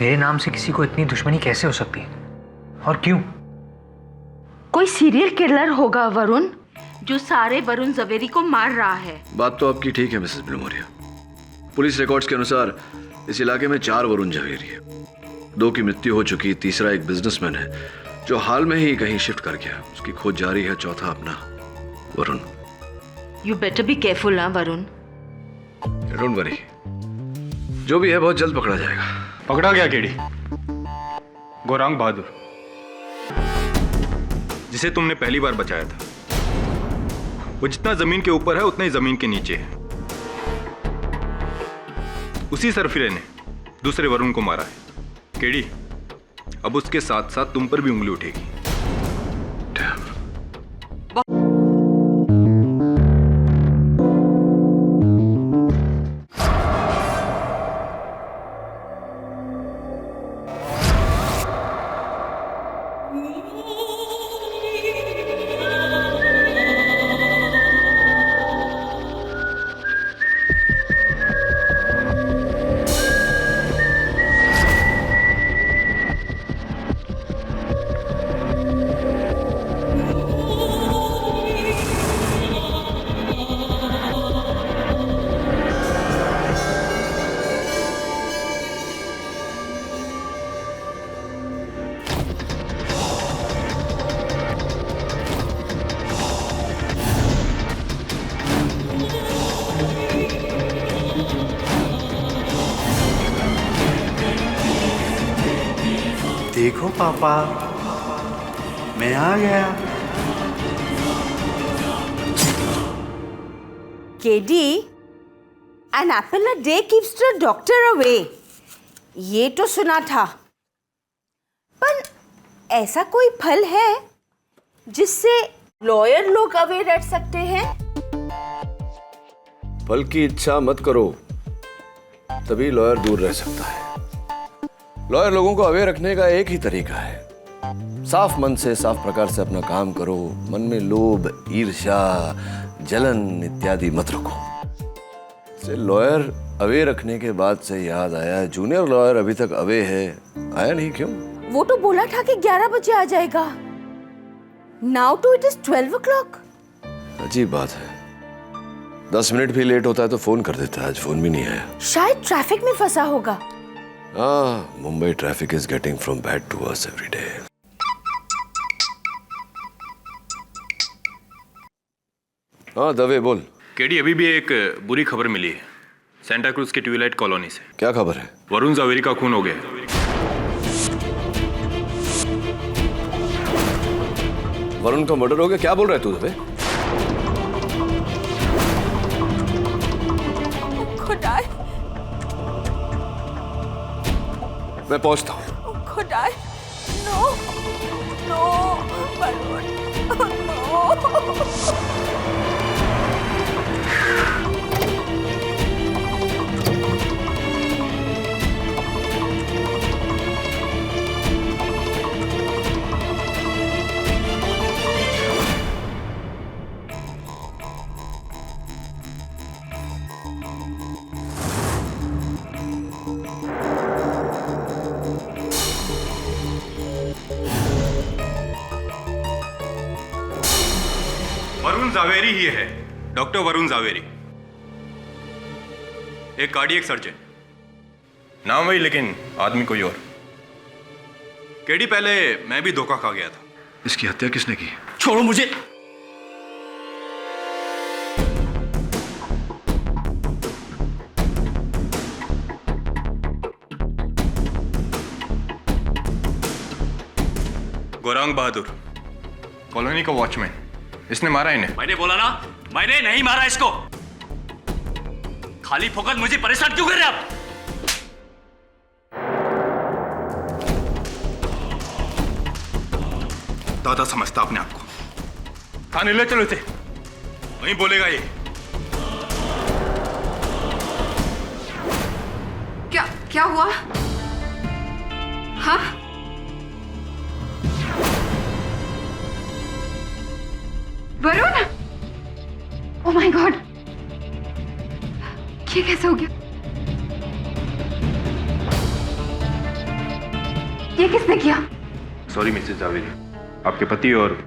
मेरे नाम से किसी को इतनी दुश्मनी कैसे हो सकती है और क्यों? कोई सीरियल किलर होगा वरुण, जो सारे वरुण जवेरी को मार रहा है। बात तो आपकी ठीक है मिसेस बिलमोरिया। पुलिस रिकॉर्ड्स के अनुसार इस इलाके में 4 वरुण जवेरी है। 2 की मृत्यु हो चुकी, तीसरा एक बिजनेसमैन है जो हाल में ही कहीं शिफ्ट कर गया, उसकी खोज जारी है। चौथा अपना Varun. You better be careful ना वरुण। डोंट वरी, जो भी है बहुत जल्द पकड़ा जाएगा। पकड़ा गया केडी? गौरांग बहादुर, जिसे तुमने पहली बार बचाया था। वो जितना जमीन के ऊपर है उतना ही जमीन के नीचे है। उसी सरफिरे ने दूसरे वरुण को मारा है। केडी, अब उसके साथ साथ तुम पर भी उंगली उठेगी। देखो पापा, मैं आ गया। KD, an apple a day keeps the doctor away. ये तो सुना था, पर ऐसा कोई फल है जिससे लॉयर लोग अवे रह सकते हैं? फल की इच्छा मत करो, तभी लॉयर दूर रह सकता है। लॉयर लोगों को अवेयर रखने का एक ही तरीका है, साफ मन से, साफ प्रकार से अपना काम करो। मन में लोभ, ईर्ष्या, जलन इत्यादि मत रखो। से लॉयर अवे रखने के बाद से याद आया, जूनियर लॉयर अभी तक अवे है, आया नहीं, क्यों? वो तो बोला था कि 11 बजे आ जाएगा। Now to it is 12 o'clock. अजीब बात है, 10 मिनट भी लेट होता है तो फोन कर देता है, आज फोन भी नहीं आया। शायद ट्रैफिक में फंसा होगा। Mumbai traffic is getting from bad to worse every day. हाँ दवे बोल। केडी, अभी भी एक बुरी खबर मिली है सेंटा क्रूज के ट्विलाइट कॉलोनी से। क्या खबर है? वरुण जवेरी का खून हो गया। वरुण का मर्डर हो गया? क्या बोल रहा है तू दवे? खुदाई, मैं पहुंचता हूँ। खुदाई, no, no, Varun, no. Varun Javeri ही है, डॉक्टर वरुण जावेरी, एक कार्डियक सर्जन। नाम वही लेकिन आदमी कोई और। केडी, पहले मैं भी धोखा खा गया था। इसकी हत्या किसने की? छोड़ो मुझे। गौरांग बहादुर, कॉलोनी का वॉचमैन, इसने मारा इन्हें। मैंने बोला ना, मैंने नहीं मारा इसको। खाली फोकट मुझे परेशान क्यों कर रहे आप? दादा समझता अपने आप को। थाने ले चलो इसे, वहीं बोलेगा ये। क्या हुआ? हाँ? वरुण, ओह माय गॉड, ये कैसे हो गया? ये किसने किया? सॉरी मिसेस जावेरी, आपके पति और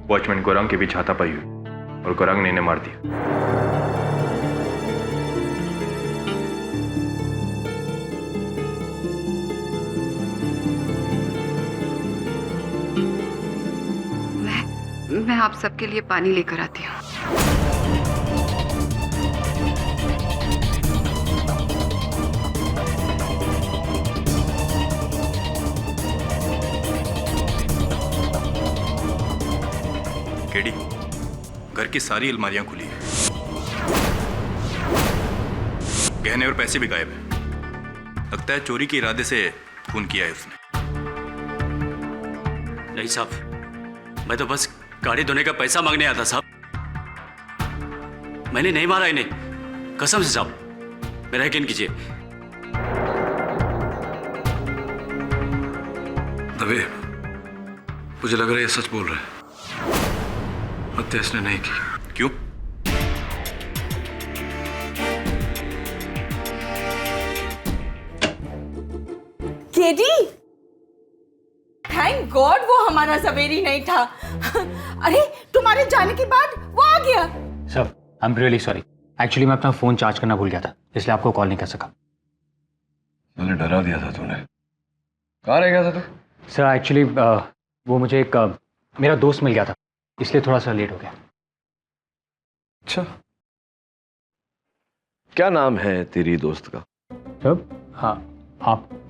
वॉचमैन गोरंग के बीच हाथापाई हुई और गोरंग ने इन्हें मार दिया। मैं आप सबके लिए पानी लेकर आती हूँ। केडी, घर की सारी अलमारियां खुली है, गहने और पैसे भी गायब हैं। लगता है चोरी के इरादे से खून किया है उसने। नहीं साहब, मैं तो बस गाड़ी धोने का पैसा मांगने आया था साहब। मैंने नहीं मारा इन्हें, कसम से साहब, मेरा यकीन कीजिए। दबे, मुझे लग रहा है ये सच बोल रहा है। हत्या इसने नहीं की। क्यों? केडी, थैंक गॉड वो हमारा जवेरी नहीं था। अरे तुम्हारे जाने के बाद वो आ गया। Sir, I am really sorry. Actually मैं अपना फोन चार्ज करना भूल गया था, इसलिए आपको कॉल नहीं कर सका। मैंने डरा दिया था तूने। कहाँ रह गया था तू? सर एक्चुअली वो मुझे एक मेरा दोस्त मिल गया था, इसलिए थोड़ा सा लेट हो गया। अच्छा, क्या नाम है तेरी दोस्त का? सर हाँ,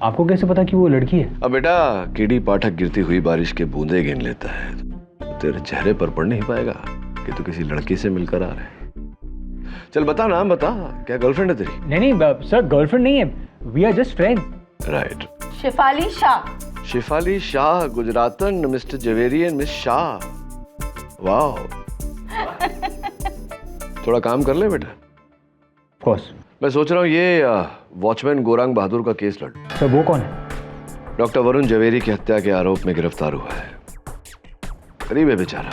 आपको कैसे पता कि वो लड़की है? अब बेटा, केडी पाठक गिरती हुई बारिश के बूंदे गिन लेता है, तो तेरे चेहरे पर पढ़ नहीं पाएगा कि तू किसी लड़की से मिलकर आ रहा है। चल बता, नाम बता, क्या गर्लफ्रेंड है तेरी? नहीं सर, गर्लफ्रेंड नहीं है, we are just friends. Right. Shefali Shah. Shefali Shah, गुजरातन, mister Javeri and miss Shah. वाह। थोड़ा काम कर ले बेटा। Of course. मैं सोच रहा हूँ ये वॉचमैन गोरंग बहादुर का केस लड़। सर वो कौन है? डॉक्टर वरुण जवेरी की हत्या के आरोप में गिरफ्तार हुआ है। गरीब है बेचारा,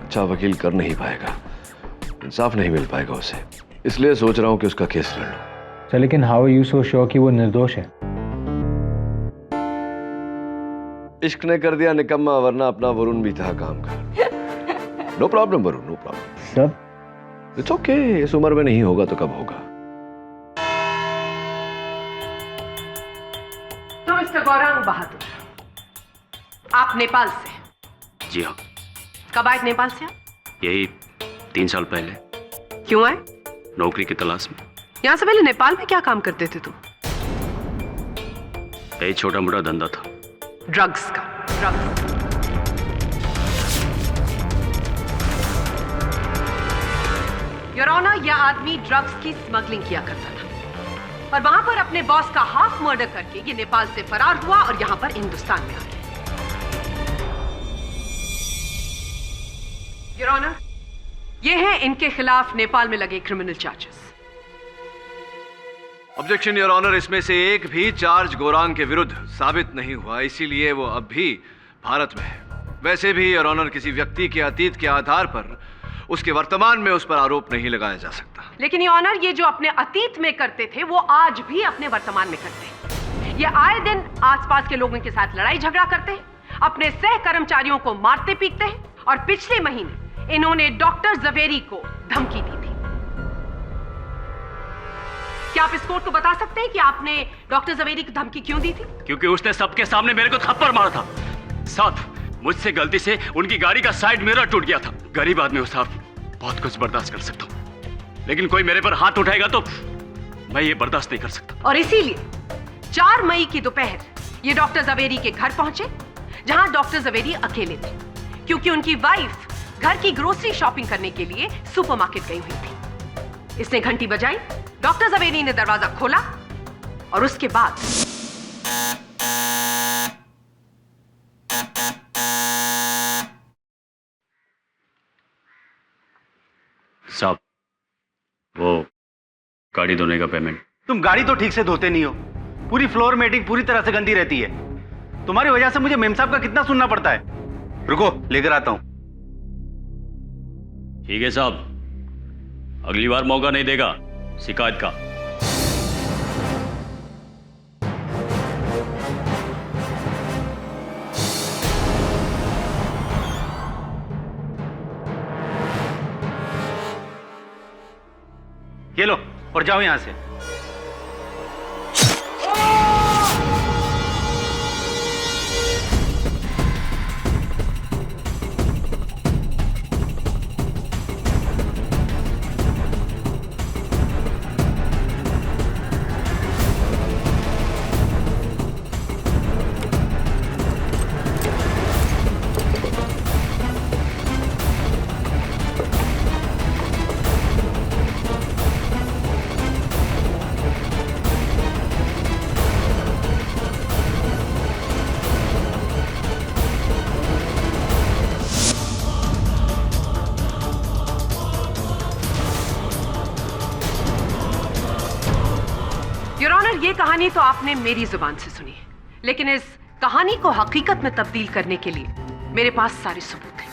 अच्छा वकील कर नहीं पाएगा, इंसाफ नहीं मिल पाएगा उसे, इसलिए सोच रहा हूँ कि उसका केस लड़ लो। सर लेकिन how are you so sure कि वो निर्दोष है? इश्क ने कर दिया निकम्मा, वरना अपना वरुण भी था काम का। No problem Varun, no problem. Sir it's okay, इस उम्र में नहीं होगा तो कब होगा। तो मिस्टर गौरांग बहादुर, आप नेपाल से? जी हाँ। कब आए नेपाल से आप? यही 3 साल पहले। क्यों आए? नौकरी की तलाश में। यहाँ से पहले नेपाल में क्या काम करते थे तुम? यही छोटा मोटा धंधा था, ड्रग्स का। ड्रग्स। योर ऑनर, यह आदमी ड्रग्स की स्मगलिंग किया करता था और वहां पर अपने बॉस का हाफ मर्डर करके ये नेपाल से फरार हुआ और यहां पर हिंदुस्तान में आ गया। योर ऑनर, ये है इनके खिलाफ नेपाल में लगे criminal charges. Objection your honour, इसमें से एक भी चार्ज गोरांग के विरुद्ध साबित नहीं हुआ, इसीलिए वो अब भी भारत में है। वैसे भी योर ऑनर, किसी व्यक्ति के अतीत के आधार पर उसके वर्तमान में उस पर आरोप नहीं लगाया जा सकता। लेकिन योर ऑनर, ये जो अपने अतीत में करते थे वो आज भी अपने वर्तमान में करते हैं। ये आए दिन आसपास के लोगों के साथ लड़ाई झगड़ा करते हैं, अपने सह कर्मचारियों को मारते पीटते हैं और पिछले महीने इन्होंने डॉक्टर जवेरी को धमकी दी थी। क्या आप इस कोर्ट को बता सकते हैं कि आपने डॉक्टर जवेरी को धमकी क्यों दी थी? क्योंकि उसने सबके सामने मेरे को थप्पड़ मारा था। साथ मुझसे गलती से उनकी गाड़ी का साइड मिरर टूट गया था। गरीब आदमी हूं साहब, बहुत कुछ बर्दाश्त कर सकता हूं, लेकिन कोई मेरे पर हाथ उठाएगा तो मैं ये बर्दाश्त नहीं कर सकता। और इसीलिए 4 मई की दोपहर ये डॉक्टर जवेरी के घर पहुंचे, जहां डॉक्टर जवेरी अकेले थे, क्योंकि उनकी वाइफ घर की ग्रोसरी शॉपिंग करने के लिए सुपरमार्केट गई हुई थी। इसने घंटी बजाई, डॉक्टर जवेरी ने दरवाजा खोला और उसके बाद साहब, वो गाड़ी धोने का पेमेंट। तुम गाड़ी तो ठीक से धोते नहीं हो, पूरी फ्लोर मेटिंग पूरी तरह से गंदी रहती है। तुम्हारी वजह से मुझे मेम साहब का कितना सुनना पड़ता है। रुको, लेकर आता हूं। ठीक है साहब, अगली बार मौका नहीं देगा शिकायत का। और जाओ यहां से। योर ऑनर, ये कहानी तो आपने मेरी जुबान से सुनी है, लेकिन इस कहानी को हकीकत में तब्दील करने के लिए मेरे पास सारे सबूत हैं।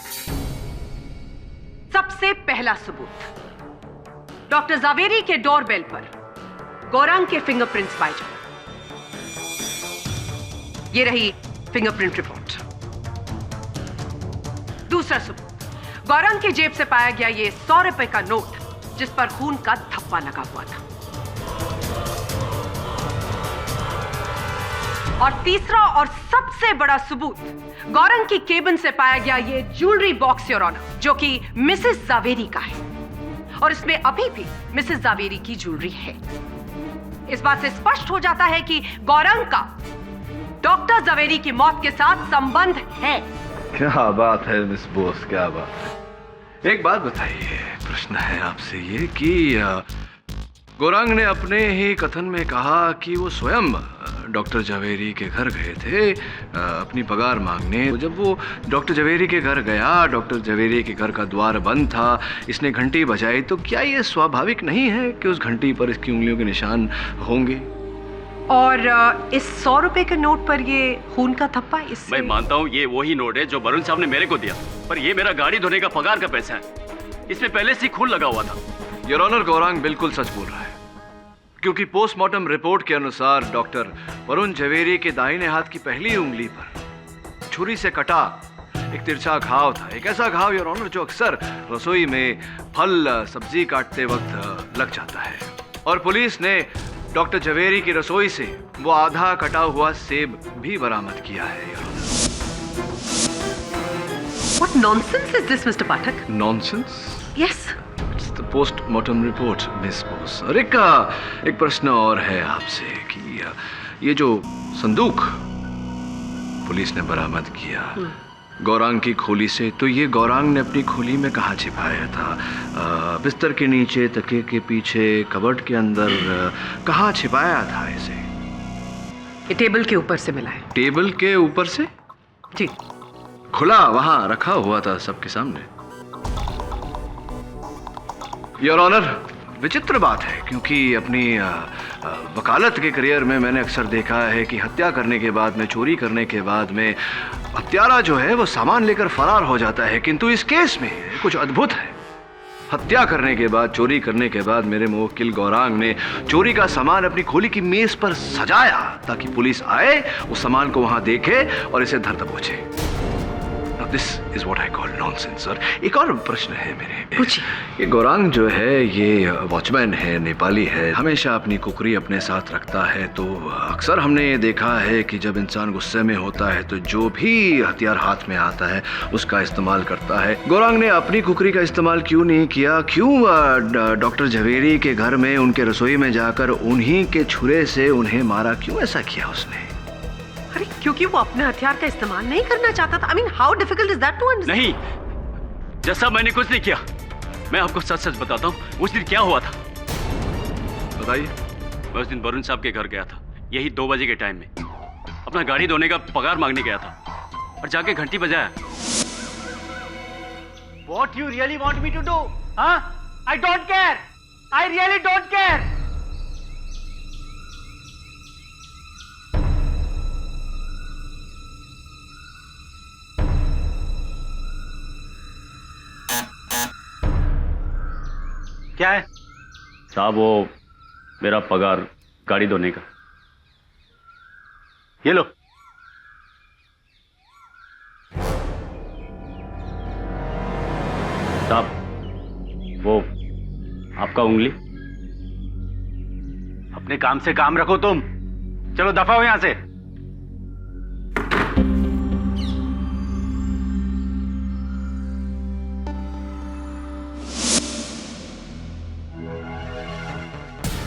सबसे पहला सबूत, डॉक्टर जावेरी के डोरबेल पर गौरांग के फिंगरप्रिंट्स पाए जाए। ये रही फिंगरप्रिंट रिपोर्ट। दूसरा सबूत, गौरांग की जेब से पाया गया ये 100 रुपए का नोट जिस पर खून का धब्बा लगा हुआ था। और तीसरा और सबसे बड़ा सबूत, गौरंग की केबिन से पाया गया ये ज्वेलरी बॉक्स योर ऑनर, जो कि मिसेस जावेरी का है, और इसमें अभी भी मिसेस जावेरी की ज्वेलरी है। इस बात से स्पष्ट हो जाता है कि गौरंग का डॉक्टर जावेरी की मौत के साथ संबंध है। क्या बात है मिस बोस, क्या बात है। एक बात बताइए, प्रश्न है आपसे ये कि गौरांग ने अपने ही कथन में कहा कि वो स्वयं डॉक्टर जावेरी के घर गए थे अपनी पगार मांगने। जब वो डॉक्टर जावेरी के घर गया, डॉक्टर जावेरी के घर का द्वार बंद था, इसने घंटी बजाई, तो क्या ये स्वाभाविक नहीं है कि उस घंटी पर इसकी उंगलियों के निशान होंगे? और इस 100 रुपए के नोट पर ये खून का थप्पा, इससे मैं मानता हूँ ये वही नोट है जो वरुण साहब ने मेरे को दिया, पर ये मेरा गाड़ी धोने का पगार का पैसा है। इसमें पहले से खून लगा हुआ था। योर ऑनर, गौरांग बिल्कुल सच बोल रहा है, क्योंकि पोस्टमार्टम रिपोर्ट के अनुसार वरुण जावेरी के दाहिने हाथ की पहली उंगली पर छुरी से कटा एक तिरछा घाव था। एक ऐसा घाव योर ऑनर जो अक्सर रसोई में फल सब्जी काटते वक्त लग जाता है। और पुलिस ने डॉक्टर जावेरी की रसोई से वो आधा कटा हुआ सेब भी बरामद किया है your honour. What nonsense is this, Mr. Pathak? Nonsense? Yes. Postmortem report miss Bose. और एक प्रश्न और है आपसे कि ये जो संदूक पुलिस ने बरामद किया गौरांग की खोली से, तो ये गौरांग ने अपनी खोली में कहाँ छिपाया था? बिस्तर के नीचे, तकिए के पीछे, कबर्ड के अंदर, कहाँ छिपाया था इसे? ये टेबल के ऊपर से मिला है। टेबल के ऊपर से? जी। खुला वहां रखा हुआ था सबके सामने? योर ऑनर, विचित्र बात है, क्योंकि अपनी वकालत के करियर में मैंने अक्सर देखा है कि हत्या करने के बाद में, चोरी करने के बाद में हत्यारा जो है वो सामान लेकर फरार हो जाता है, किंतु इस केस में कुछ अद्भुत है। हत्या करने के बाद, चोरी करने के बाद मेरे मुवक्किल गौरांग ने चोरी का सामान अपनी खोली की मेज पर सजाया ताकि पुलिस आए, उस सामान को वहां देखे और इसे धर दबोचे। This is what I call nonsense. Sir, एक और प्रश्न है मेरे। पूछिए। ये गौरांग जो है ये वॉचमैन है, नेपाली है, हमेशा अपनी कुकरी अपने साथ रखता है, तो अक्सर हमने ये देखा है कि जब इंसान गुस्से में होता है तो जो भी हथियार हाथ में आता है उसका इस्तेमाल करता है। गौरांग ने अपनी कुकरी का इस्तेमाल क्यों नहीं किया? क्यों डॉक्टर जावेरी के घर में उनके रसोई में जाकर उन्हीं के छुरे से उन्हें मारा? क्यों ऐसा किया उसने? अरे क्योंकि वो अपने हथियार का इस्तेमाल नहीं करना चाहता था। I mean, how difficult is that to understand? नहीं, जैसा मैंने कुछ नहीं किया। मैं आपको सच सच बताता हूँ, उस दिन क्या हुआ था। बताइए। मैं उस दिन वरुण साहब के घर गया था, यही 2 बजे के टाइम में। अपना गाड़ी धोने का पगार मांगने गया था और जाके घंटी बजाया। What you really want me to do? Huh? I don't care. I really don't care. क्या है साहब? वो मेरा पगार गाड़ी धोने का। ये लो। साहब, वो आपका उंगली? अपने काम से काम रखो तुम। चलो दफा हो यहां से।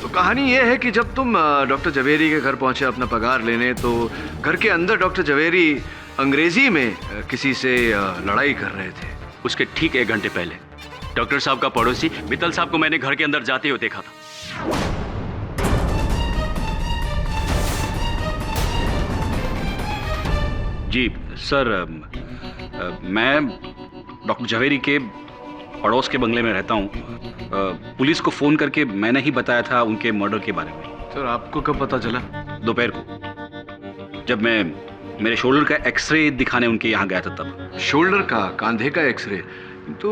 तो कहानी यह है कि जब तुम डॉक्टर जवेरी के घर पहुंचे अपना पगार लेने, तो घर के अंदर डॉक्टर जवेरी अंग्रेजी में किसी से लड़ाई कर रहे थे। उसके ठीक 1 घंटे पहले डॉक्टर साहब का पड़ोसी मित्तल साहब को मैंने घर के अंदर जाते हुए देखा था। जी सर, मैं डॉक्टर जवेरी के पड़ोस के बंगले में रहता हूँ। पुलिस को फोन करके मैंने ही बताया था उनके मर्डर के बारे में। सर आपको कब पता चला? दोपहर को, जब मैं मेरे शोल्डर का एक्सरे दिखाने उनके यहाँ गया था तब। शोल्डर का, कांधे का एक्सरे? तो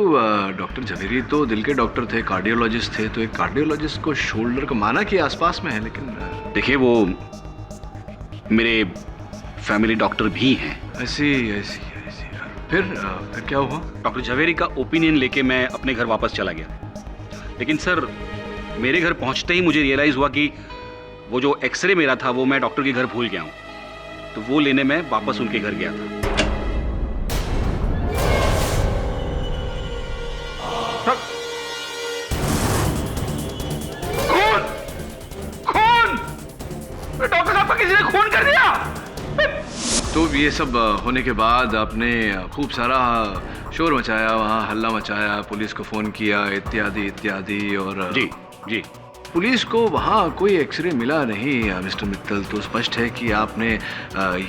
डॉक्टर जवेरी तो दिल के डॉक्टर थे, कार्डियोलॉजिस्ट थे, तो एक कार्डियोलॉजिस्ट को शोल्डर का माना कि आसपास में है, लेकिन देखिए वो मेरे फैमिली डॉक्टर भी हैं। ऐसी फिर क्या हुआ? डॉक्टर जवेरी का ओपिनियन लेके मैं अपने घर वापस चला गया, लेकिन सर मेरे घर पहुंचते ही मुझे रियलाइज हुआ कि वो जो एक्सरे मेरा था वो मैं डॉक्टर के घर भूल गया हूँ। तो वो लेने मैं वापस उनके घर गया था। खून! डॉक्टर साहब का किसी ने खून कर दिया। तो ये सब होने के बाद आपने खूब सारा शोर मचाया, वहाँ हल्ला मचाया, पुलिस को फोन किया, इत्यादि इत्यादि। और जी पुलिस को वहाँ कोई एक्सरे मिला नहीं मिस्टर मित्तल। तो स्पष्ट है कि आपने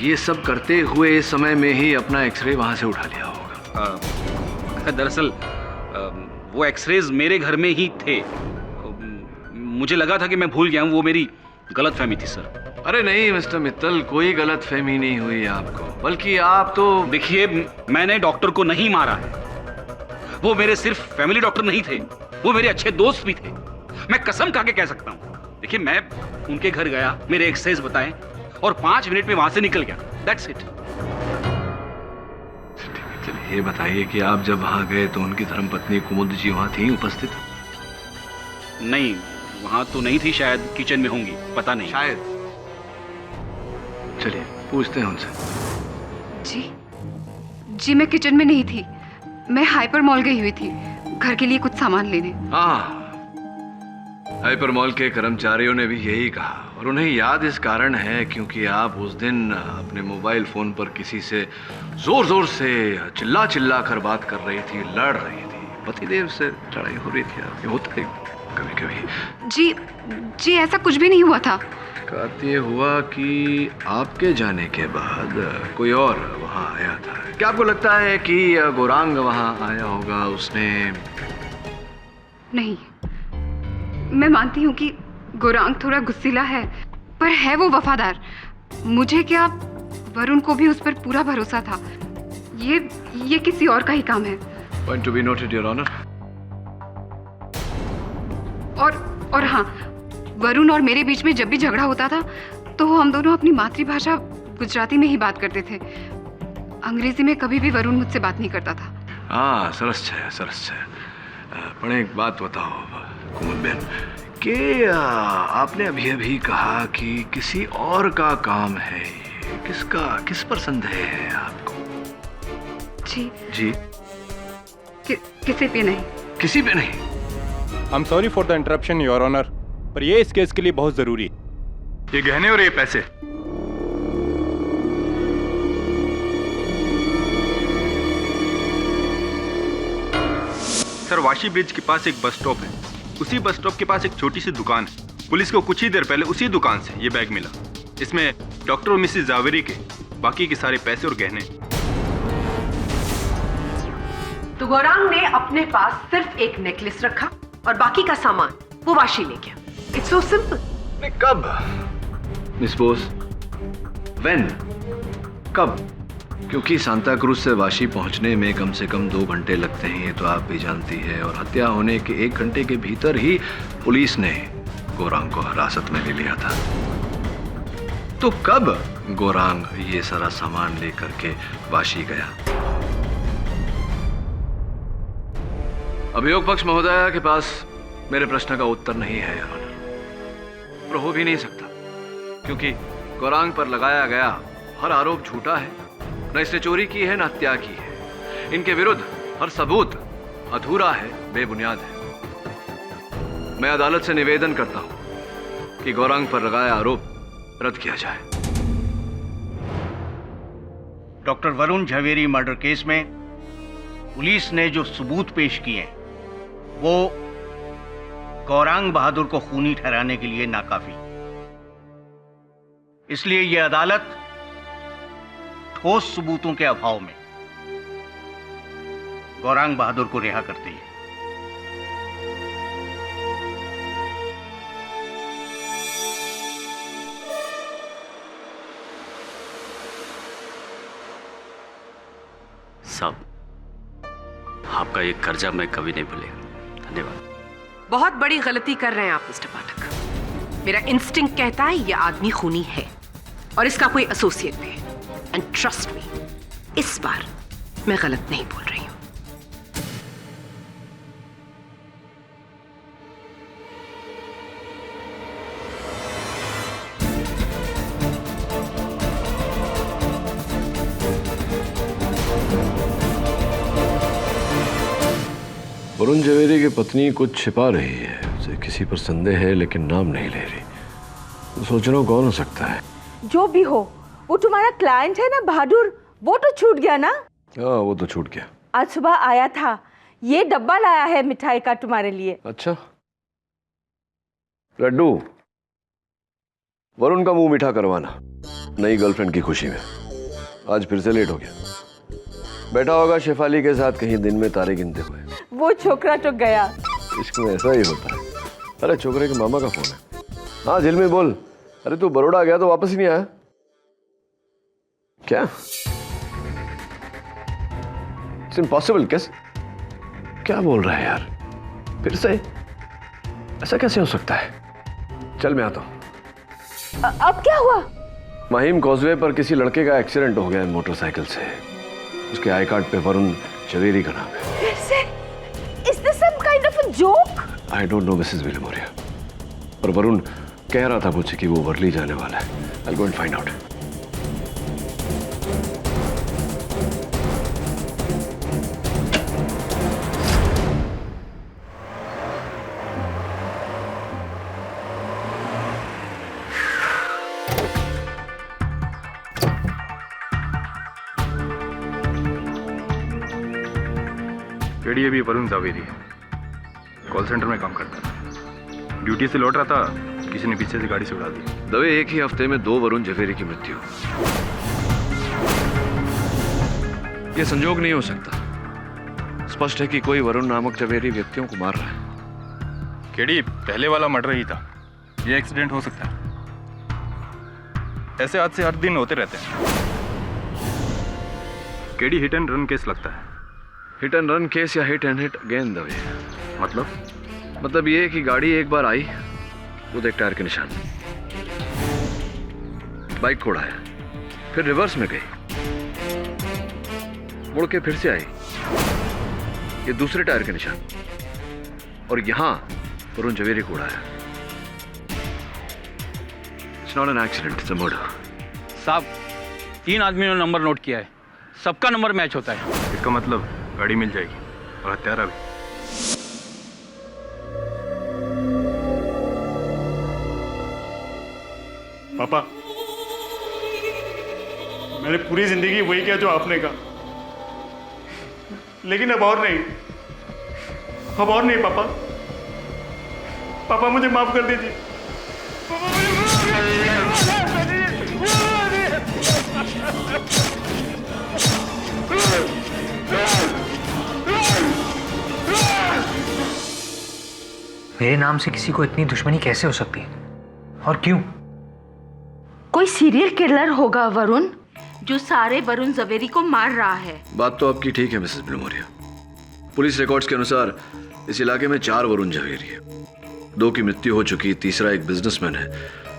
ये सब करते हुए समय में ही अपना एक्सरे वहाँ से उठा लिया होगा। दरअसल वो एक्सरेज मेरे घर में ही थे। मुझे लगा था कि मैं भूल गया हूँ, वो मेरी गलतफहमी थी सर। अरे नहीं मिस्टर मित्तल, कोई गलतफहमी नहीं हुई आपको, बल्कि आप तो देखिए मैंने डॉक्टर को नहीं मारा है। वो मेरे सिर्फ फैमिली डॉक्टर नहीं थे, वो मेरे अच्छे दोस्त भी थे। मैं कसम खा के कह सकता हूँ। देखिए मैं उनके घर गया, मेरे एक्सरसाइज बताए और 5 मिनट में वहां से निकल गया। That's it. चलिए ये बताइए कि आप जब वहां गए तो उनकी धर्मपत्नी कुमुद जी वहां थी उपस्थित? नहीं, वहां तो नहीं थी, शायद किचन में होंगी, पता नहीं। शायद। चलिए पूछते हैं उनसे। जी मैं किचन में नहीं थी, मैं हाइपर मॉल गई हुई थी घर के लिए कुछ सामान लेने। हाँ, हाइपर मॉल के कर्मचारियों ने भी यही कहा, और उन्हें याद इस कारण है क्योंकि आप उस दिन अपने मोबाइल फोन पर किसी से जोर जोर से चिल्ला कर बात कर रही थी, लड़ रही थी, पतिदेव से लड़ाई हो रही थी आपकी। होता है कभी कभी। जी ऐसा कुछ भी नहीं हुआ था। ये हुआ कि आपके जाने के बाद कोई और वहां आया था। क्या आपको लगता है कि गौरांग वहां आया होगा? उसने नहीं, मैं मानती हूँ कि गौरांग थोड़ा गुस्सीला है, पर है वो वफादार। मुझे क्या, वरुण को भी उस पर पूरा भरोसा था। ये किसी और का ही काम है। Point to be noted your honour. और हाँ, वरुण और मेरे बीच में जब भी झगड़ा होता था तो हम दोनों अपनी मातृभाषा गुजराती में ही बात करते थे। अंग्रेजी में कभी भी वरुण मुझसे बात नहीं करता था। हाँ, सरस है। पण एक बात बताओ कुमुद बहन, कि आपने अभी कहा कि किसी और का काम है, किस पर संदेह है आपको? जी किसी पे नहीं। किसी पे नहीं? I am sorry for the interruption your honour, पर ये इस केस के लिए बहुत जरूरी है। ये गहने और ये पैसे। सर, वाशी ब्रिज के पास एक बस स्टॉप है, उसी बस स्टॉप के पास एक छोटी सी दुकान है। पुलिस को कुछ ही देर पहले उसी दुकान से ये बैग मिला। इसमें डॉक्टर और मिसेस जावेरी के बाकी के सारे पैसे और गहने। तो गौरांग ने अपने पास सिर्फ एक नेकलेस रखा और बाकी का सामान वो वाशी ले गया। It's so simple. नहीं, कब मिस बोस? व्हेन? कब? क्योंकि सांता क्रूज से वाशी पहुंचने में कम से कम 2 घंटे लगते हैं, ये तो आप भी जानती है। और हत्या होने के 1 घंटे के भीतर ही पुलिस ने गौरांग को हिरासत में ले लिया था। तो कब गौरांग ये सारा सामान लेकर के वाशी गया? अभियोग पक्ष महोदया के पास मेरे प्रश्न का उत्तर नहीं है। और हो भी नहीं सकता, क्योंकि गौरांग पर लगाया गया हर आरोप झूठा है। न इसने चोरी की है, न हत्या की है। इनके विरुद्ध हर सबूत अधूरा है, बेबुनियाद है। मैं अदालत से निवेदन करता हूं कि गौरांग पर लगाया आरोप रद्द किया जाए। Doctor Varun Jhaveri murder case में पुलिस ने जो सबूत पेश किए वो गौरांग बहादुर को खूनी ठहराने के लिए नाकाफी। इसलिए यह अदालत ठोस सबूतों के अभाव में गौरांग बहादुर को रिहा करती है। साहब, आपका ये कर्जा मैं कभी नहीं भूलेगा। धन्यवाद। बहुत बड़ी गलती कर रहे हैं आप मिस्टर पाठक। मेरा इंस्टिंक्ट कहता है यह आदमी खूनी है और इसका कोई एसोसिएट भी है। एंड ट्रस्ट मी, इस बार मैं गलत नहीं बोल रही हूं। वरुण झवेरी की पत्नी कुछ छिपा रही है, उसे किसी पर संदेह है लेकिन नाम नहीं ले रही। तो सोच रहा हूं कौन हो सकता है। जो भी हो, वो तुम्हारा क्लाइंट है ना बहादुर, वो तो छूट गया ना। हाँ, वो तो छूट गया। आज सुबह आया था, ये डब्बा लाया है मिठाई का तुम्हारे लिए। अच्छा, लड्डू, वरुण का मुंह मीठा करवाना नई गर्लफ्रेंड की खुशी में। आज फिर से लेट हो गया। बैठा होगा शेफाली के साथ कहीं दिन में तारे गिनते हुए। वो छोकरा तो गया। इश्क में ऐसा ही होता है। अरे छोकरे के मामा का फोन है। हाँ झिलमी बोल। अरे तू बड़ौदा गया तो वापस ही नहीं आया क्या? It's impossible. कैसे, क्या बोल रहा है यार? फिर से ऐसा कैसे हो सकता है? चल मैं आता हूं। अब क्या हुआ? माहिम कॉजवे पर किसी लड़के का एक्सीडेंट हो गया मोटरसाइकिल से। उसके आई कार्ड पे वरुण झवेरी का नाम है। फिर से? Is this some kind of a joke? I don't know Mrs Vilimoria, पर वरुण कह रहा था मुझे कि वो वर्ली जाने वाला है। I'll go and find out. KD अभी वरुण झवेरी है, कॉल सेंटर में काम करता था। ड्यूटी से लौट रहा था, किसी ने पीछे से गाड़ी से उड़ा दी। दवे एक ही हफ्ते में 2 वरुण झवेरी की मृत्यु। यह संजोग नहीं हो सकता। स्पष्ट है कि कोई वरुण नामक झवेरी व्यक्तियों को मार रहा है। केडी, पहले वाला मर्डर ही था, यह एक्सीडेंट हो सकता है। ऐसे हादसे हर दिन होते रहते हैं। KD, hit and run case लगता है। हिट एंड रन केस या hit and hit again Dave? मतलब ये है कि गाड़ी एक बार आई, वो देख टायर के निशान, बाइक को उड़ाया, फिर रिवर्स में गई, मुड़ के फिर से आई, ये दूसरे टायर के निशान, और यहां वरुण झवेरी को उड़ाया। It's not an accident, it's a murder. साहब, 3 आदमियों ने नंबर नोट किया है, सबका नंबर मैच होता है। इसका मतलब गाड़ी मिल जाएगी और हत्यारा भी। पापा, मैंने पूरी जिंदगी वही किया जो आपने कहा, लेकिन अब और नहीं, अब और नहीं पापा। पापा मुझे माफ कर दीजिए। पापा मुझे माफ कर मेरे नाम से किसी को इतनी दुश्मनी कैसे हो सकती है, और क्यों? कोई सीरियल किलर होगा वरुण, जो सारे वरुण झवेरी को मार रहा है। बात तो आपकी ठीक है मिसेस विलिमोरिया। पुलिस रिकॉर्ड्स के अनुसार इस इलाके में 4 वरुण झवेरी है। 2 की मृत्यु हो चुकी, तीसरा एक बिजनेसमैन है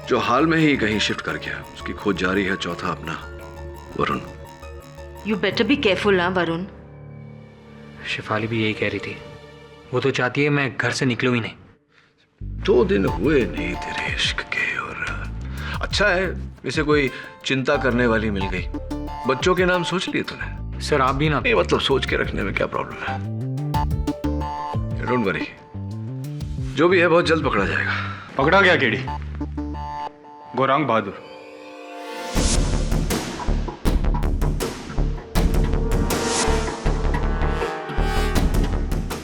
जो हाल में ही कहीं शिफ्ट कर गया, उसकी खोज जारी है। चौथा अपना Varun. You better be careful ना वरुण। शेफाली भी यही कह रही थी, वो तो चाहती है मैं घर से निकलूं ही नहीं। 2 दिन हुए नहीं तेरे इश्क के, अच्छा है, इसे कोई चिंता करने वाली मिल गई। बच्चों के नाम सोच लिए तूने? सर आप भी ना। नहीं मतलब सोच के रखने में क्या प्रॉब्लम है? डोंट वरी, जो भी है बहुत जल्द पकड़ा जाएगा। पकड़ा गया केडी? गौरांग बहादुर।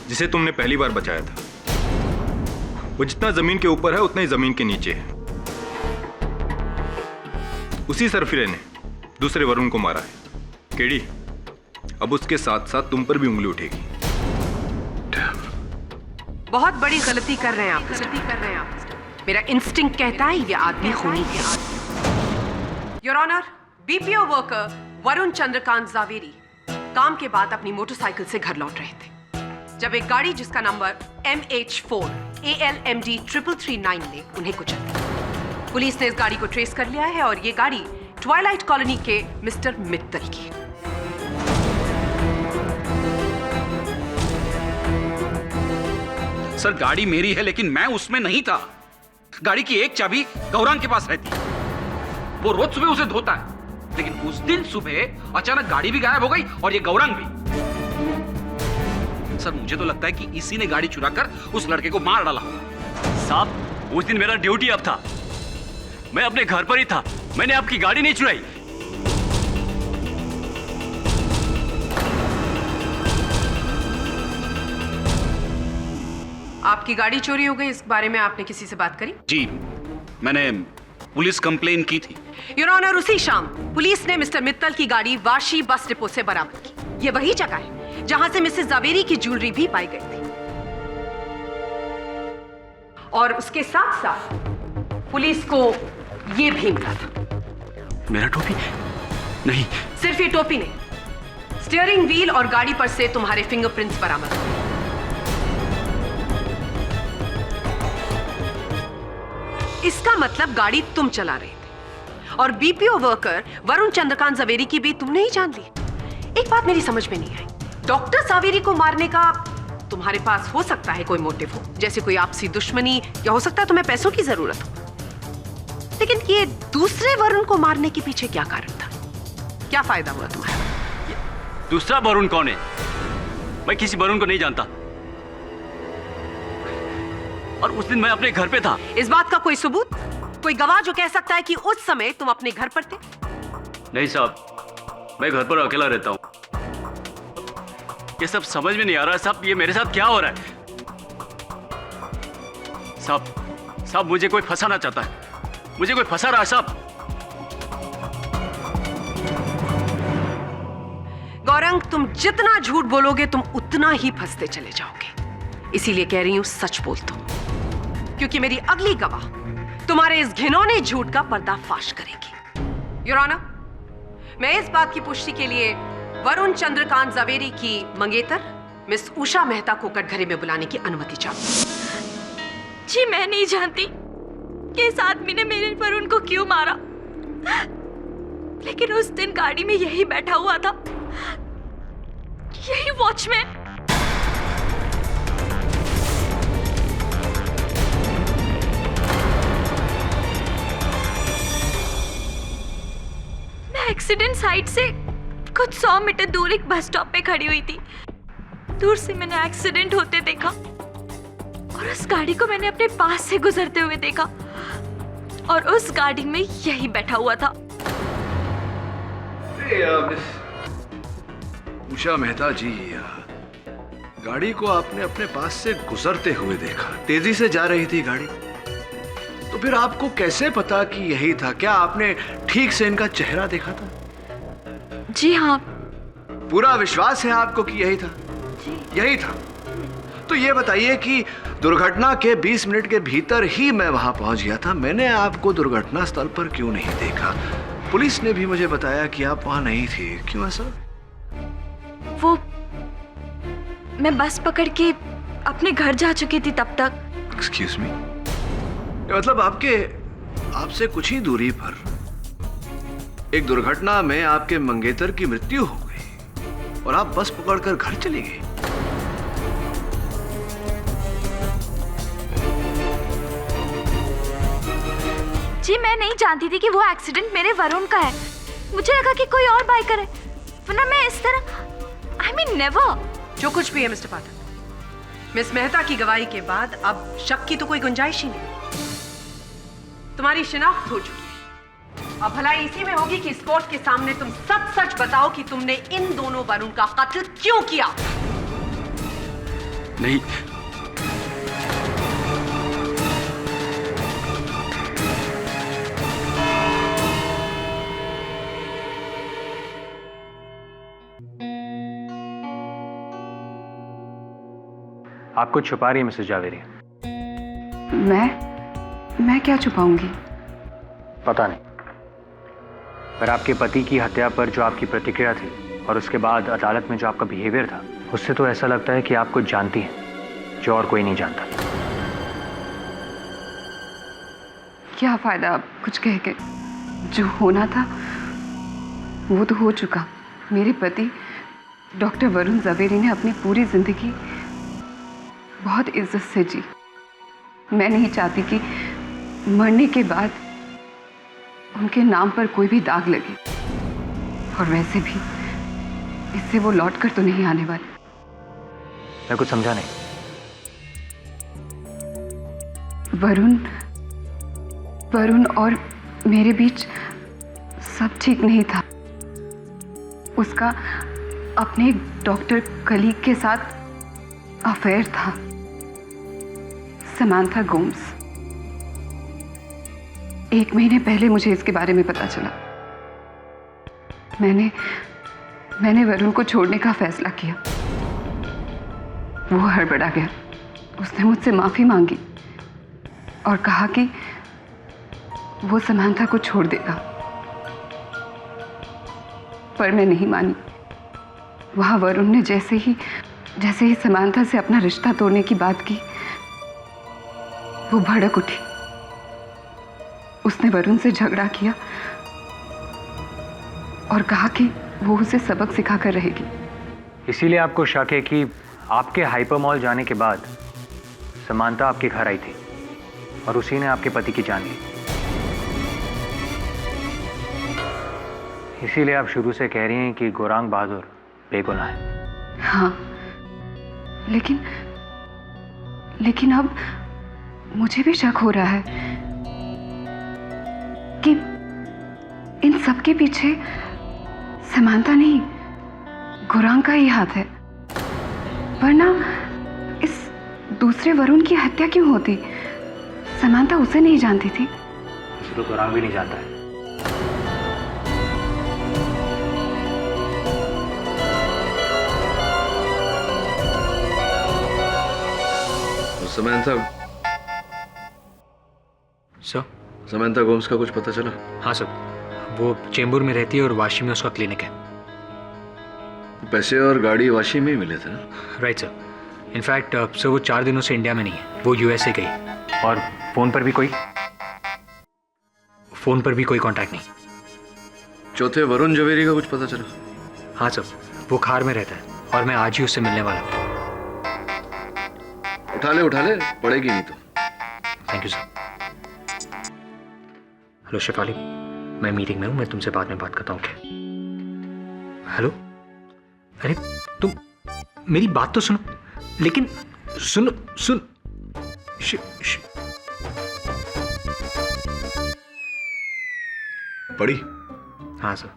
जिसे तुमने पहली बार बचाया था, वो जितना जमीन के ऊपर है उतना ही जमीन के नीचे है। उसी सरफिरे ने दूसरे वरुण को मारा है। केडी, अब उसके साथ साथ तुम पर भी उंगली उठेगी। बहुत बड़ी गलती कर रहे हैं आप। मेरा इंस्टिंक्ट कहता है ये आदमी खूनी है। Your honour, BPO worker Varun Chandrakant Javeri काम के बाद अपनी मोटरसाइकिल से घर लौट रहे थे जब एक गाड़ी जिसका नंबर MH4 ALMD 3339 ने उन्हें कुचल दिया। पुलिस ने इस गाड़ी को ट्रेस कर लिया है और ये गाड़ी ट्वाइलाइट कॉलोनी के मिस्टर मित्तल की। सर गाड़ी मेरी है लेकिन मैं उसमें नहीं था। गाड़ी की एक चाबी गौरांग के पास रहती है, वो रोज सुबह उसे धोता है, लेकिन उस दिन सुबह अचानक गाड़ी भी गायब हो गई और ये गौरांग भी। सर मुझे तो लगता है कि इसी ने गाड़ी चुराकर उस लड़के को मार डाला। साहब उस दिन मेरा ड्यूटी अब था, मैं अपने घर पर ही था, मैंने आपकी गाड़ी नहीं चुराई। आपकी गाड़ी चोरी हो गई, इस बारे में आपने किसी से बात करी? जी मैंने पुलिस कंप्लेन की थी। योर ऑनर, उसी शाम पुलिस ने मिस्टर मित्तल की गाड़ी वाशी बस डिपो से बरामद की। ये वही जगह है जहां से मिसेस जावेरी की ज्वेलरी भी पाई गई थी और उसके साथ साथ पुलिस को ये भी मिला था। मेरा टोपी? नहीं। सिर्फ ये टोपी नहीं, स्टीयरिंग व्हील और गाड़ी पर से तुम्हारे फिंगरप्रिंट्स बरामद हुए। इसका मतलब गाड़ी तुम चला रहे थे और बीपीओ वर्कर वरुण चंद्रकांत जावेरी की भी तुमने ही जान ली। एक बात मेरी समझ में नहीं आई, डॉक्टर जावेरी को मारने का तुम्हारे पास हो सकता है कोई मोटिव हो, जैसे कोई आपसी दुश्मनी या हो सकता है तुम्हें पैसों की जरूरत हो, लेकिन ये दूसरे वरुण को मारने के पीछे क्या कारण था? क्या फायदा हुआ तुम्हारा? दूसरा वरुण कौन है? मैं किसी वरुण को नहीं जानता और उस दिन मैं अपने घर पे था। इस बात का कोई सबूत, कोई गवाह जो कह सकता है कि उस समय तुम अपने घर पर थे? नहीं साहब, मैं घर पर अकेला रहता हूँ। ये सब समझ में नहीं आ रहा साहब, ये मेरे साथ क्या हो रहा है? साहब मुझे कोई फंसाना चाहता है, मुझे कोई फंसा रहा है साहब। गौरंग, तुम जितना झूठ बोलोगे तुम उतना ही फंसते चले जाओगे, इसीलिए कह रही हूं सच बोल दो, क्योंकि मेरी अगली गवाह तुम्हारे इस घिनौने झूठ का पर्दाफाश करेगी। योर ऑनर, मैं इस बात की पुष्टि के लिए वरुण चंद्रकांत जावेरी की मंगेतर मिस उषा मेहता को कटघरे में बुलाने की अनुमति चाहूंगी। जी मैं नहीं जानती कि इस आदमी ने मेरे वरुण को क्यों मारा, लेकिन उस दिन गाड़ी में यही बैठा हुआ था, यही वॉचमैन। मैं एक्सीडेंट साइट से कुछ 100 मीटर दूर एक बस स्टॉप पे खड़ी हुई थी। दूर से मैंने एक्सीडेंट होते देखा और उस गाड़ी को मैंने अपने पास से गुजरते हुए देखा और उस गाड़ी में यही बैठा हुआ था। उषा मेहता जी, गाड़ी को आपने अपने पास से गुजरते हुए देखा, तेजी से जा रही थी गाड़ी, तो फिर आपको कैसे पता कि यही था? क्या आपने ठीक से इनका चेहरा देखा था? जी हाँ। पूरा विश्वास है आपको कि यही था? यही था। तो ये बताइए कि दुर्घटना के 20 मिनट के भीतर ही मैं वहां पहुंच गया था, मैंने आपको दुर्घटना स्थल पर क्यों नहीं देखा? पुलिस ने भी मुझे बताया कि आप वहां नहीं थी, क्यों ऐसा? वो मैं बस पकड़ के अपने घर जा चुकी थी तब तक। एक्सक्यूज मी, मतलब आपसे कुछ ही दूरी पर एक दुर्घटना में आपके मंगेतर की मृत्यु हो गई और आप बस पकड़कर घर चली गई। जी मैं नहीं जानती थी कि वो एक्सीडेंट मेरे वरुण का है। मुझे लगा कि कोई और बाइकर है, वरना मैं इस तरह आई मीन नेवर। जो कुछ भी है मिस्टर पाठक, मिस मेहता की गवाही के बाद अब शक की तो कोई गुंजाइश ही नहीं। तुम्हारी शिनाख्त हो चुकी है। अब भलाई इसी में होगी कि इस कोर्ट के सामने तुम सच सच बताओ कि तुमने इन दोनों वरुण का कत्ल क्यों किया। नहीं, आप कुछ छुपा रही है मिसेस जावेरी। मैं क्या छुपाऊंगी? पता नहीं, पर आपके पति की हत्या पर जो आपकी प्रतिक्रिया थी और उसके बाद अदालत में जो आपका बिहेवियर था, उससे तो ऐसा लगता है कि आप कुछ जानती हैं जो और कोई नहीं जानता। क्या फायदा अब कुछ कह के? जो होना था वो तो हो चुका। मेरे पति डॉक्टर वरुण जवेरी ने अपनी पूरी जिंदगी बहुत इज्जत से जी। मैं नहीं चाहती कि मरने के बाद उनके नाम पर कोई भी दाग लगे, और वैसे भी इससे वो लौट कर तो नहीं आने वाले। मैं कुछ समझा नहीं। वरुण और मेरे बीच सब ठीक नहीं था। उसका अपने डॉक्टर कलीग के साथ अफेयर था, समांथा गोम्स। 1 महीने पहले मुझे इसके बारे में पता चला। मैंने वरुण को छोड़ने का फैसला किया। वो हड़बड़ा गया। उसने मुझसे माफी मांगी और कहा कि वो समांथा को छोड़ देगा, पर मैं नहीं मानी। वहां वरुण ने जैसे ही समांथा से अपना रिश्ता तोड़ने की बात की, वो भड़क उठी। उसने वरुण से झगड़ा किया और कहा कि वो उसे सबक सिखाकर रहेगी। इसीलिए आपको शक है कि आपके हाइपर मॉल जाने के बाद समांथा आपके घर आई थी और उसी ने आपके पति की जान ली। इसीलिए आप शुरू से कह रही हैं कि गौरांग बहादुर बेगुनाह है। हाँ, लेकिन अब मुझे भी शक हो रहा है कि इन सब के पीछे समांथा नहीं, गौरांग का ही हाथ है। वरना इस दूसरे वरुण की हत्या क्यों होती? समांथा उसे नहीं जानती थी। उसे तो गौरांग भी नहीं जानता है। समांथा गोम्स का कुछ पता चला? हाँ सर, वो चेंबूर में रहती है और वाशी में उसका क्लिनिक है। पैसे और गाड़ी वाशी में ही मिले थे ना? Right sir. इनफैक्ट सर वो 4 दिनों से इंडिया में नहीं है, वो यूएसए गई। और फोन पर भी कोई कांटेक्ट नहीं। चौथे वरुण जवेरी का कुछ पता चला? हाँ सर, वो खार में रहता है और मैं आज ही उससे मिलने वाला हूँ। उठा ले, पड़ेगी नहीं तो। Thank you sir. Hello Shefali, मैं मीटिंग में हूँ, मैं तुमसे बाद में बात करता हूँ। हेलो, अरे तुम मेरी बात तो सुनो, लेकिन सुन। पड़ी? हाँ सर।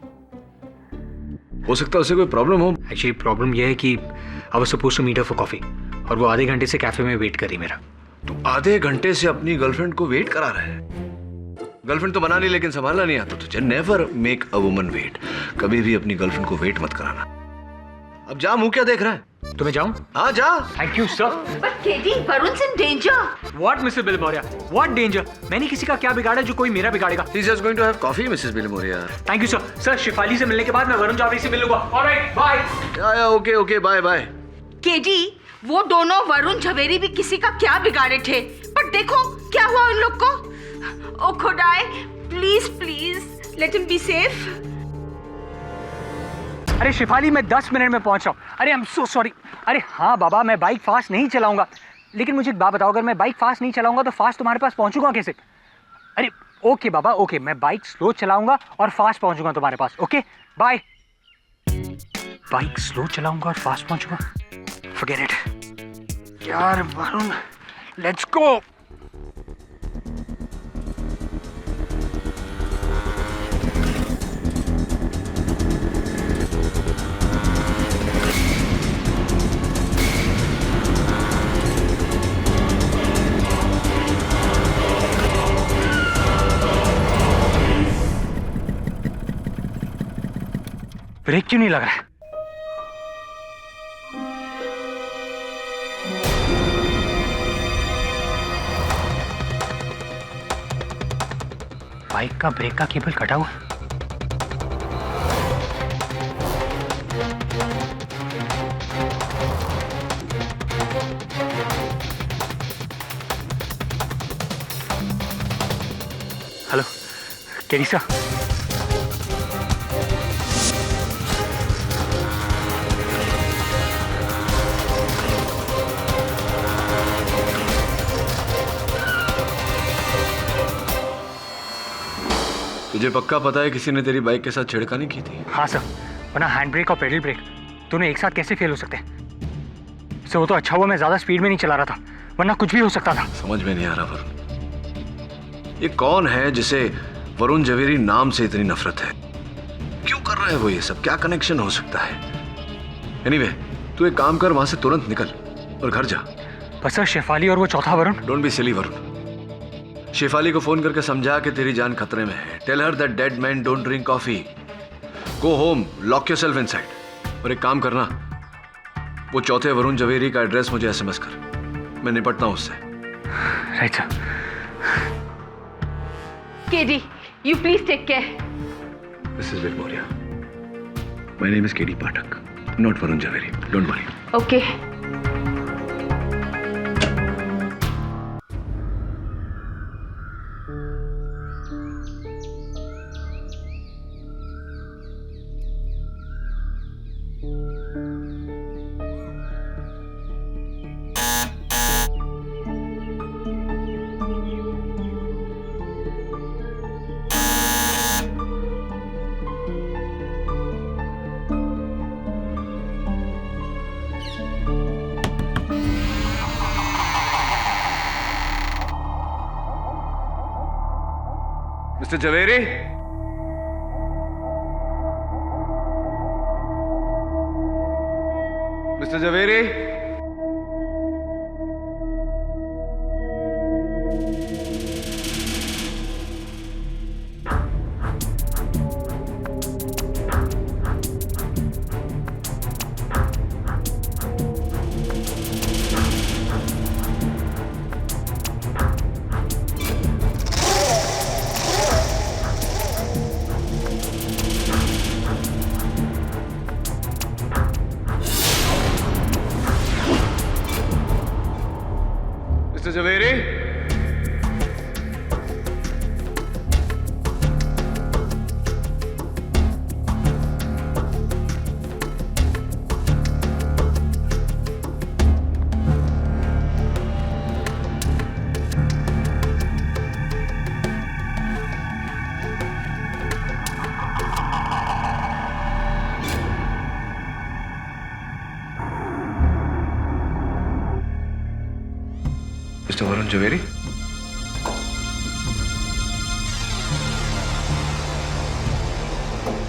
हो सकता है उसे कोई प्रॉब्लम हो। एक्चुअली प्रॉब्लम यह है कि I was supposed to meet her for coffee और वो आधे घंटे से कैफे में वेट कर रही मेरा। तू आधे घंटे से अपनी गर्लफ्रेंड को वेट करा रहा है? गर्लफ्रेंड तो बना ली, लेकिन संभालना नहीं आता तुझे। Never make a woman wait. कभी भी अपनी गर्लफ्रेंड को वेट मत कराना। अब जा, मुंह क्या देख रहा है? तो मैं जाऊं? हाँ जा। Thank you sir. But Katie, Varun's in danger. What, Mrs. Bilmoria? What danger? मैंने किसी का क्या बिगाड़ा जो कोई मेरा बिगाड़ेगा? He's just going to have coffee, Mrs. Bilmoria. Thank you sir. Sir Shefali से मिलने के बाद मैं वरुण जावेरी से मिल लूंगा। Alright, bye. Okay, bye. KD, वो दोनों वरुण झवेरी भी किसी का क्या बिगाड़े थे, पर देखो क्या हुआ उन लोग को। ओ खुदाए, please let him be safe. अरे शिफाली, मैं 10 मिनट में पहुंच रहा हूँ। अरे आई एम सो सॉरी। अरे हाँ बाबा, मैं बाइक फास्ट नहीं चलाऊंगा, लेकिन मुझे एक बात बताओ, अगर मैं बाइक फास्ट नहीं चलाऊंगा तो फास्ट तुम्हारे पास पहुंचूंगा कैसे? अरे ओके बाबा ओके, मैं बाइक स्लो चलाऊंगा और फास्ट पहुंचूंगा तुम्हारे पास। Okay bye. बाइक स्लो चलाऊंगा और फास्ट पहुंचूंगा, फॉरगेट इट यार। Varun let's go. ब्रेक क्यों नहीं लग रहा है? बाइक का ब्रेक का केबल कटा हुआ। हेलो केरिसा, तुझे पक्का पता है किसी ने तेरी बाइक के साथ छेड़खानी की थी? हाँ सर, वरना हैंड ब्रेक और पेडल ब्रेक दोनों एक साथ कैसे फेल हो सकते हैं? सर वो तो अच्छा हुआ मैं ज्यादा स्पीड में नहीं चला रहा था, वरना कुछ भी हो सकता था। समझ में नहीं आ रहा वरुण, ये कौन है जिसे वरुण जवेरी नाम से इतनी नफरत है? क्यों कर रहा है वो ये सब? क्या कनेक्शन हो सकता है? एनीवे, तू एक काम कर, वहां से तुरंत निकल और घर जा। बस सर शेफाली और वो चौथा Varun. Don't be silly Varun. Shefali को फोन करके समझा कि तेरी जान खतरे में है। Tell her that dead man don't drink coffee. Go home, lock yourself inside. और एक काम करना, वो चौथे वरुण जवेरी का एड्रेस मुझे एसएमएस कर, मैं निपटता हूं उससे। Right sir. KD, you please take care. This is Victoria. My name is KD Pathak, not Varun Jhaveri. Don't worry. Okay. Mr. Jhaveri? Mr. Jhaveri? Mr. Jhaveri? Mr. Varun Jhaveri?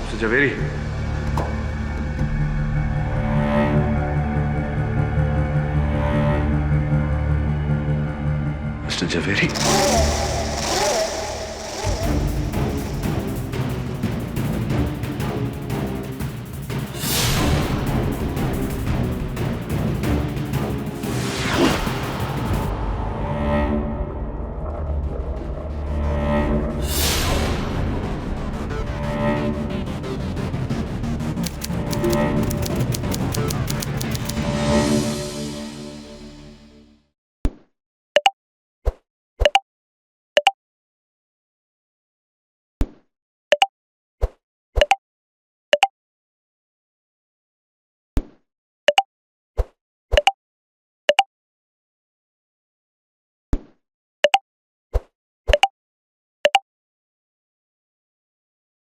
Mr. Jhaveri? Mr. Jhaveri?